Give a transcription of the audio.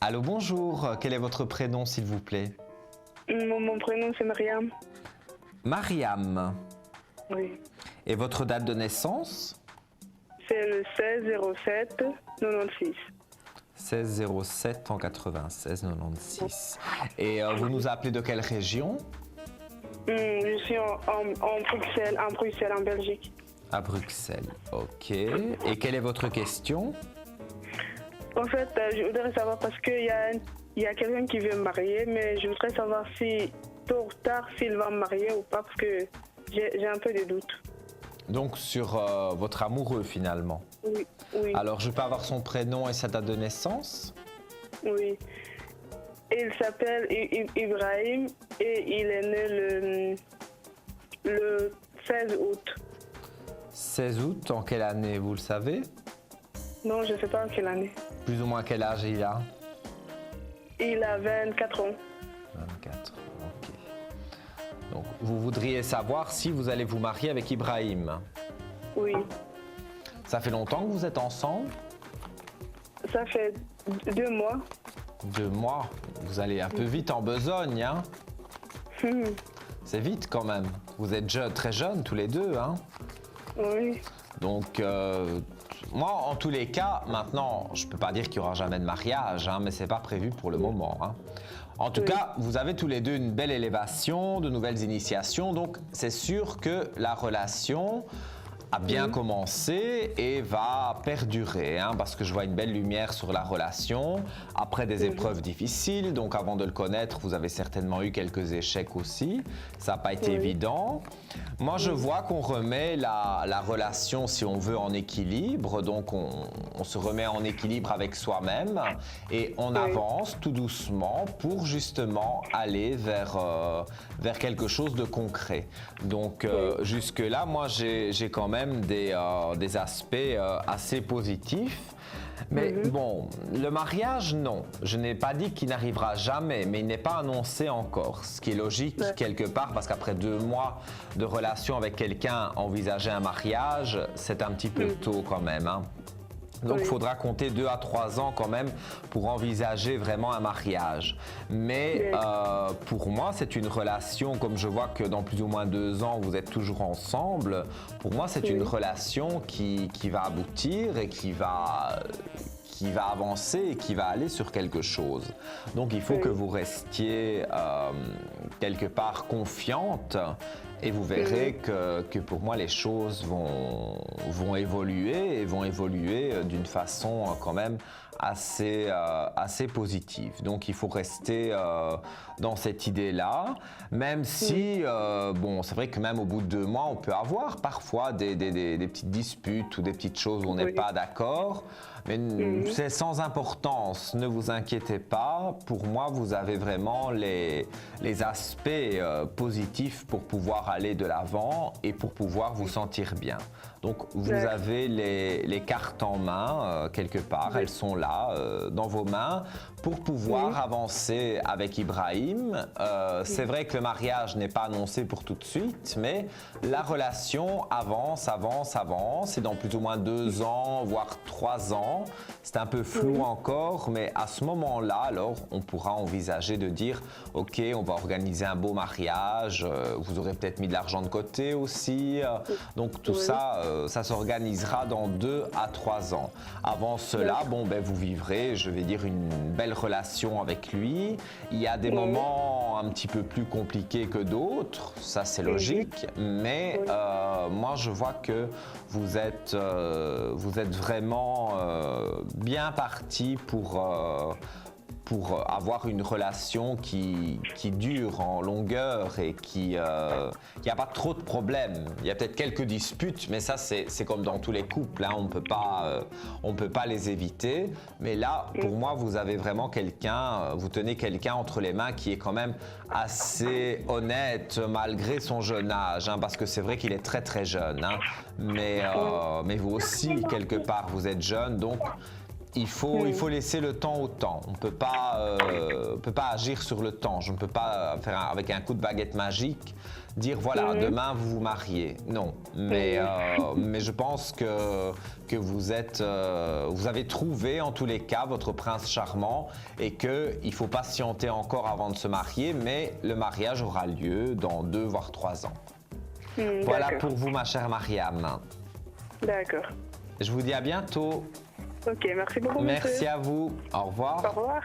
Allô, bonjour. Quel est votre prénom, s'il vous plaît? Mon prénom c'est Mariam. Mariam. Oui. Et votre date de naissance? C'est le 16 07 96. 16 07 en 96 96. Et vous nous appelez de quelle région? Je suis en Bruxelles, en Belgique. À Bruxelles. Ok. Et quelle est votre question? En fait, je voudrais savoir parce qu'il y a quelqu'un qui veut me marier, mais je voudrais savoir si tôt ou tard s'il va me marier ou pas parce que j'ai un peu de doutes. Donc sur votre amoureux finalement. Oui, oui. Alors je peux avoir son prénom et sa date de naissance? Oui. Il s'appelle Ibrahim et il est né le 16 août. 16 août, en quelle année, vous le savez? Non, je ne sais pas en quelle année. Plus ou moins quel âge il a? Il a 24 ans. 24, ok. Donc vous voudriez savoir si vous allez vous marier avec Ibrahim. Oui. Ça fait longtemps que vous êtes ensemble? Ça fait 2 mois. 2 mois. Vous allez un peu vite en besogne, hein? C'est vite quand même. Vous êtes très jeunes tous les deux, hein? Oui. Donc, moi, en tous les cas, maintenant, je ne peux pas dire qu'il n'y aura jamais de mariage, hein, mais ce n'est pas prévu pour le moment, hein. En tout cas, vous avez tous les deux une belle élévation, de nouvelles initiations, donc c'est sûr que la relation a bien commencé et va perdurer, hein, parce que je vois une belle lumière sur la relation, après des épreuves difficiles, donc avant de le connaître, vous avez certainement eu quelques échecs aussi, ça n'a pas été évident. Moi, je vois qu'on remet la relation, si on veut, en équilibre, donc on se remet en équilibre avec soi-même et on avance tout doucement pour justement aller vers quelque chose de concret. Donc jusque-là, moi, j'ai quand même des aspects assez positifs. Mais bon, le mariage, non. Je n'ai pas dit qu'il n'arrivera jamais, mais il n'est pas annoncé encore. Ce qui est logique quelque part, parce qu'après 2 mois de relation avec quelqu'un, envisager un mariage, c'est un petit peu tôt quand même, hein. Donc il faudra compter 2 à 3 ans quand même pour envisager vraiment un mariage. Mais pour moi, c'est une relation, comme je vois que dans plus ou moins 2 ans, vous êtes toujours ensemble. Pour moi, c'est une relation qui va aboutir et qui va avancer et qui va aller sur quelque chose. Donc il faut que vous restiez quelque part confiante et vous verrez que pour moi les choses vont évoluer et vont évoluer d'une façon quand même assez positive. Donc il faut rester dans cette idée-là, même si, bon, c'est vrai que même au bout de 2 mois, on peut avoir parfois des petites disputes ou des petites choses où on n'est pas d'accord. Mais c'est sans importance, ne vous inquiétez pas. Pour moi, vous avez vraiment les aspects positifs pour pouvoir aller de l'avant et pour pouvoir vous sentir bien. Donc, vous avez les cartes en main, quelque part, elles sont là, dans vos mains, pour pouvoir avancer avec Ibrahim. C'est vrai que le mariage n'est pas annoncé pour tout de suite, mais la relation avance, avance, avance, et dans plus ou moins 2 ans, voire 3 ans, c'est un peu flou encore, mais à ce moment-là, alors, on pourra envisager de dire, ok, on va organiser un beau mariage, vous aurez peut-être mis de l'argent de côté aussi, donc tout ça, ça s'organisera dans 2 à 3 ans. Avant cela, bon, ben, vous vivrez, je vais dire, une belle relation avec lui. Il y a des moments un petit peu plus compliqués que d'autres, ça c'est logique, mais moi je vois que vous êtes vraiment bien parti pour avoir une relation qui dure en longueur et qui n'a pas trop de problèmes. Il y a peut-être quelques disputes, mais ça c'est comme dans tous les couples, hein, on ne peut pas les éviter. Mais là, pour moi, vous avez vraiment quelqu'un, vous tenez quelqu'un entre les mains qui est quand même assez honnête malgré son jeune âge, hein, parce que c'est vrai qu'il est très très jeune, hein, mais vous aussi quelque part vous êtes jeune, donc il faut laisser le temps au temps. On peut pas agir sur le temps. Je ne peux pas faire avec un coup de baguette magique dire voilà, demain vous vous mariez. Non, mais je pense que vous avez trouvé en tous les cas votre prince charmant et qu'il faut patienter encore avant de se marier, mais le mariage aura lieu dans 2 voire 3 ans. Voilà pour vous, ma chère Mariam. D'accord. Je vous dis à bientôt. Ok, merci beaucoup. Merci monsieur. à vous. Au revoir. Au revoir.